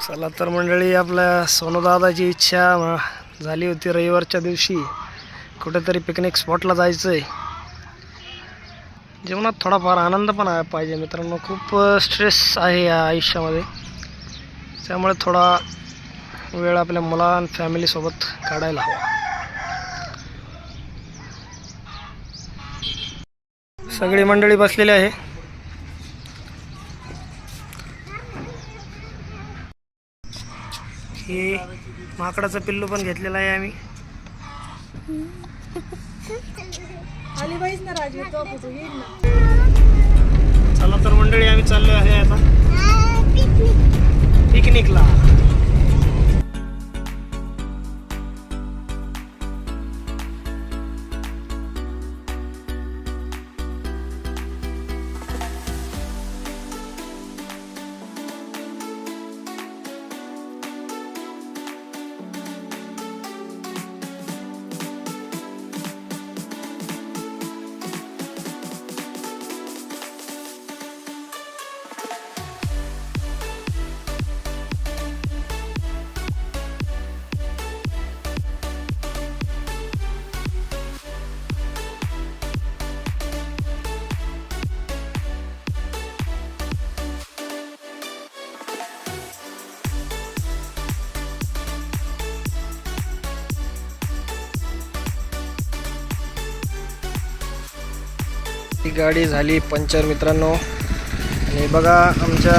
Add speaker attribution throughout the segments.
Speaker 1: चला तर मंडळी, आपल्या सोनूदादाची इच्छा झाली होती रविवारच्या दिवशी कुठेतरी पिकनिक स्पॉटला जायचं आहे. जीवनात थोडाफार आनंद पण पाहिजे मित्रांनो. खूप स्ट्रेस आहे या आयुष्यामध्ये, त्यामुळे थोडा वेळ आपल्या मुलां फॅमिलीसोबत काढायला हवा. सगळी मंडळी बसलेली आहे. हे माकडाचं पिल्लू पण घेतलेलं आहे आम्ही. चला तर मंडळी, आम्ही चाललो आहे आता पिकनिकला. ती गाडी झाली पंक्चर मित्रांनो. आणि बघा, आमच्या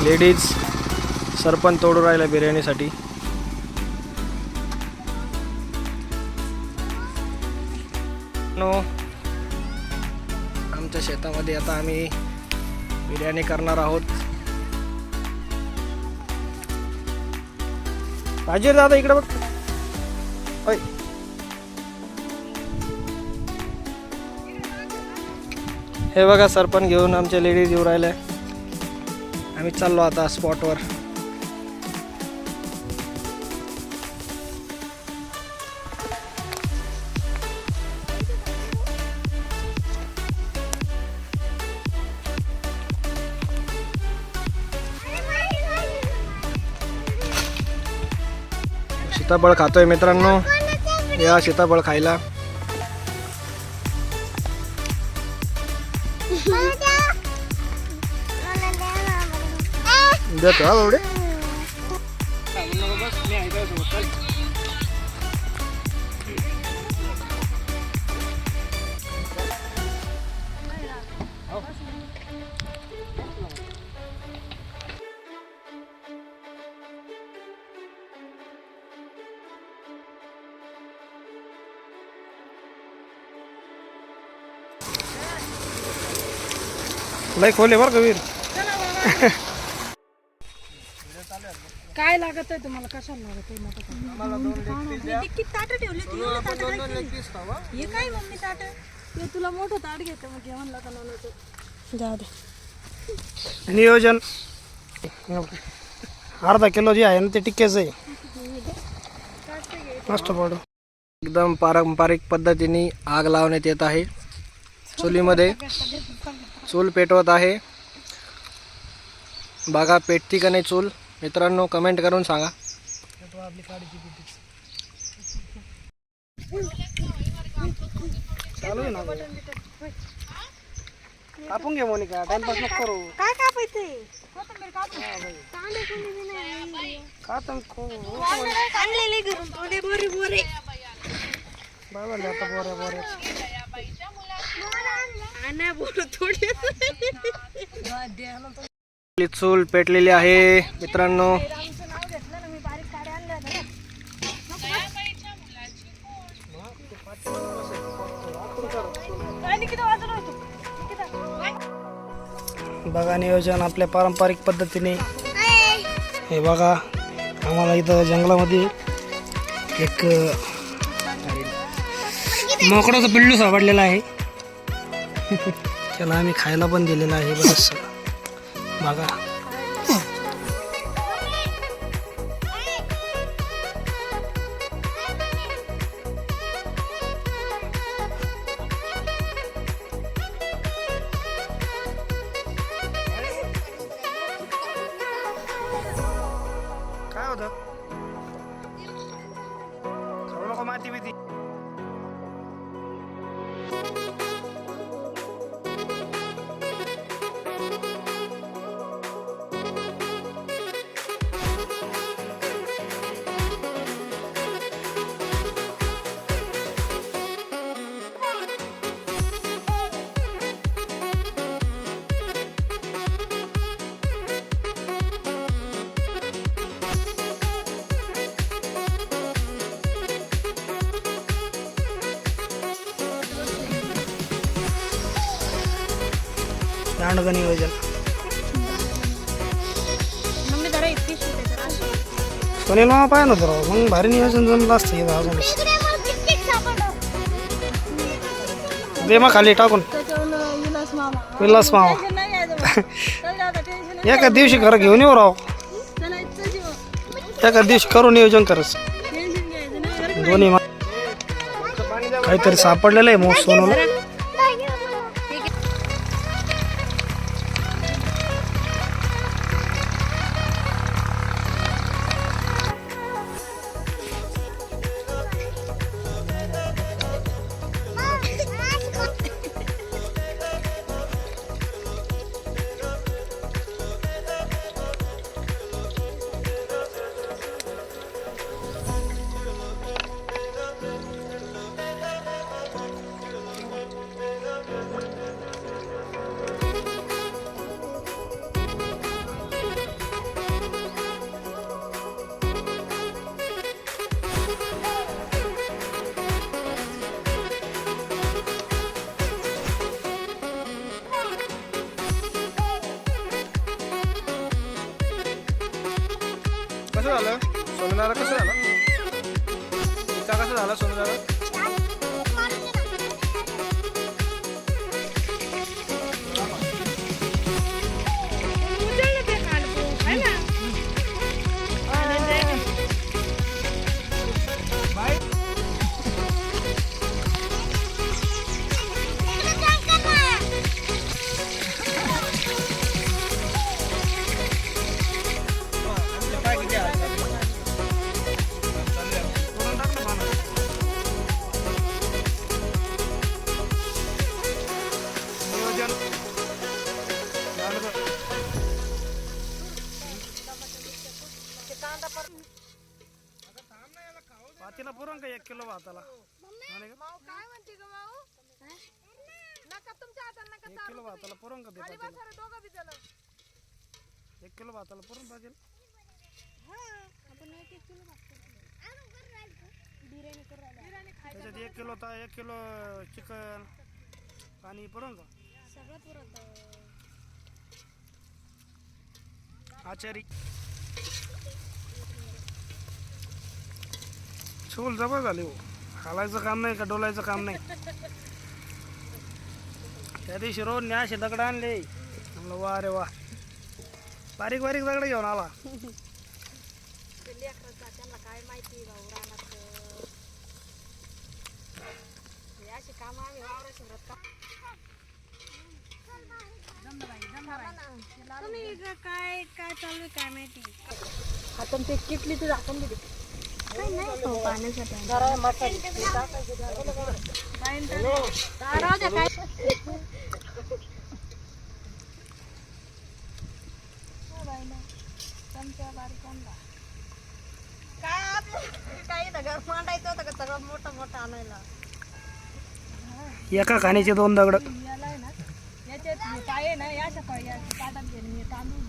Speaker 1: लेडीज सरपण तोडू राहिल्या बिर्याणीसाठी. आमच्या शेतामध्ये आता आम्ही बिर्याणी करणार आहोत. राजीव दादा इकडे बघ. ओय, हे बघा, सरपण घेऊन आमच्या लेडीज येऊ राहिल्या. आम्ही चाललो आता स्पॉटवर. सीताफळ खातोय मित्रांनो, या सीताफळ खायला. देतो हा बावडे. लय खोले बरं कबीर.
Speaker 2: काय लागत आहे तुम्हाला? कशाला लागत आहे? हे काय मम्मी ताट? ते तुला मोठं ताट घेते मग जेवणला का नव्हतं. जाऊ दे.
Speaker 1: नियोजन अर्धा किलो जे आहे ना ते टिक्क्याचं आहे. मस्त पडू. एकदम पारंपरिक पद्धतीने आग लावण्यात येत आहे. चुलीमध्ये चूल पेटवत आहे. बघा, पेटती का नाही चूल मित्रांनो? कमेंट करून सांगा. चालू आहे ना. कापून घे मोनिका, टाइमपास नको करू.
Speaker 2: काय कापायचंय? आणलेले घरून थोडे बोरे बोरे.
Speaker 1: बरोबर आता बोरे बोरे. चूल पेटलेली आहे मित्रांनो. बघा, नियोजन आपल्या पारंपरिक पद्धतीने. हे बघा, आम्हाला इथं जंगलामध्ये एक मोकडाचं पिल्लू सापडलेलं आहे. त्याला आम्ही खायला पण दिलेलं आहे बरंच. बघा, दांडग नियोजन.
Speaker 2: मम्मी जरा इतकी
Speaker 1: सुनील मामा पाहिजे नव्हतं राव, मग भारी नियोजन जमलं असतं इथं अजून. दे मग खाली टाकून. विलास मामा एका दिवशी खरं घेऊन येऊ राव, एका दिवशी करू नियोजन करच. दोन्ही काहीतरी सापडलेलं आहे मग सोनूला. कसं झालं सोनूला, कसं झालं इतका, कसं झालं सोनूला? भातीला पुरण का 1 किलो भाताला? 1 किलो भाताला पुरण का दे? 1 किलो भाताला पुरण पाहिजे. त्याच्यात 1 किलो 1 किलो चिकन आणि पुरण का आचारी. चूल जवळ झाली हो, हालायचं काम नाही का डोलायचं काम नाही. त्या दिवशी रोज असे दगड आणले, म्हणलं वा रे वा, बारीक बारीक दगड घेऊन आला.
Speaker 2: काय माहिती अशी काम आम्ही काय काय चालू आहे काय माहिती. आता ते किटलीचं झाकून दिली पाण्यासाठी. मांडायचं होतं का सगळं मोठं मोठं आणायला.
Speaker 1: एका खाण्याचे 2 दगड.
Speaker 2: याच्यात काय आहे ना, या ताटात घेणे मी तांदूळ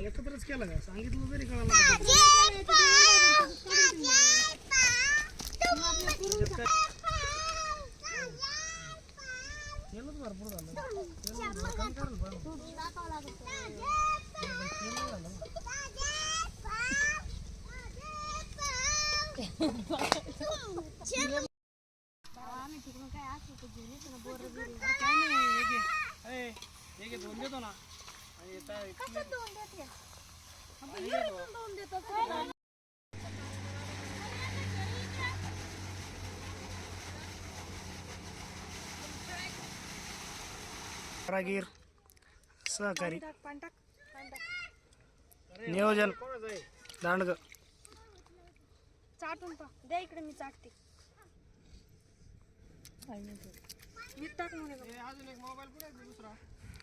Speaker 1: एकत्रच केलं का? सांगितलं तरी कळालं. भरपूर झालं. दोन देतो ना. कारागीर सहकारी नियोजन दांडग.
Speaker 2: चाटून पा द्या इकडे, मी चाटते. टाक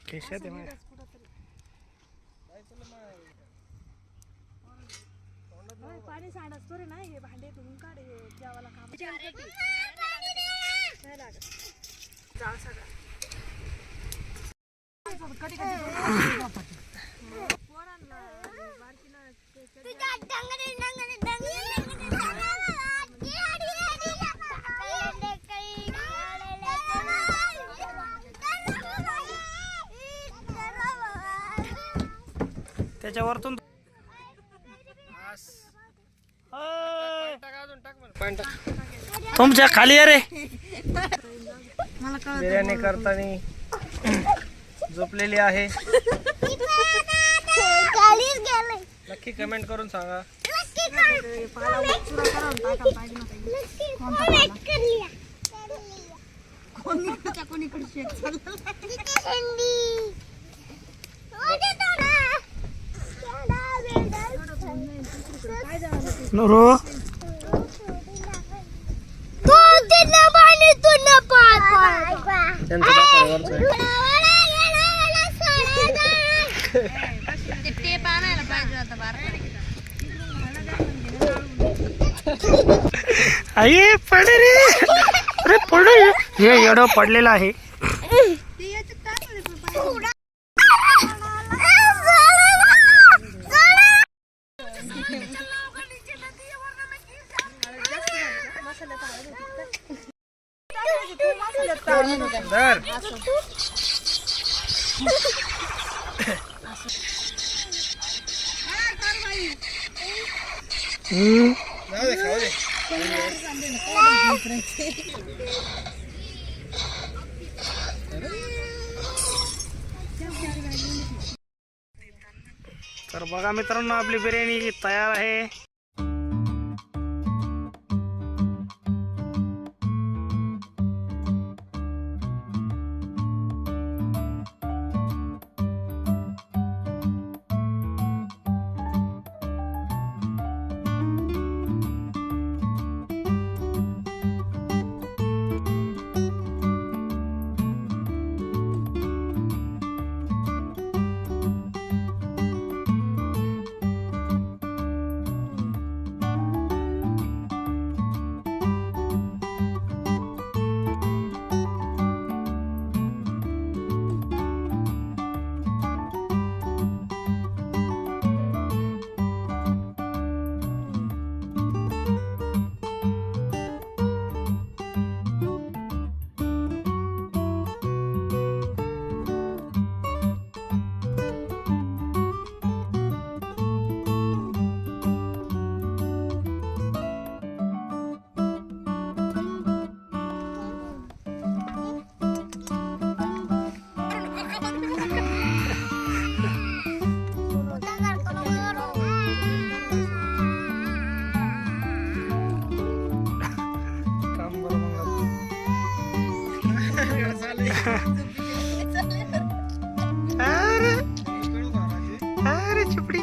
Speaker 1: खिशात आहे माझ्या.
Speaker 2: पाणी सांडतो रे ना, हे भांडे धुवून काढ, जेवायला काम लागत.
Speaker 1: त्याच्यावरतून तुमच्या खाली आहे रे. बिर्याणी करताना झोपलेली आहे. नक्की कमेंट करून सांगा. नूरू त्यांचं दाखवलं वरचं आहे. आई पडे रे. अरे पडे हे एवढं पडलेलं आहे. धर. तर बघा मित्रांनो आपली बिर्याणी तयार आहे. अरे चिपड़ी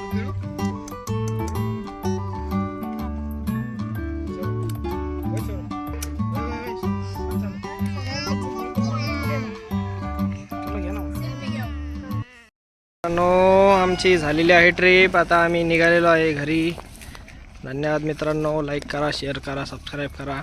Speaker 1: आमची झालेली आहे ट्रिप. आता आम्ही निघालेलो आहे घरी. धन्यवाद मित्रांनो. लाईक करा, शेअर करा, सबस्क्राईब करा.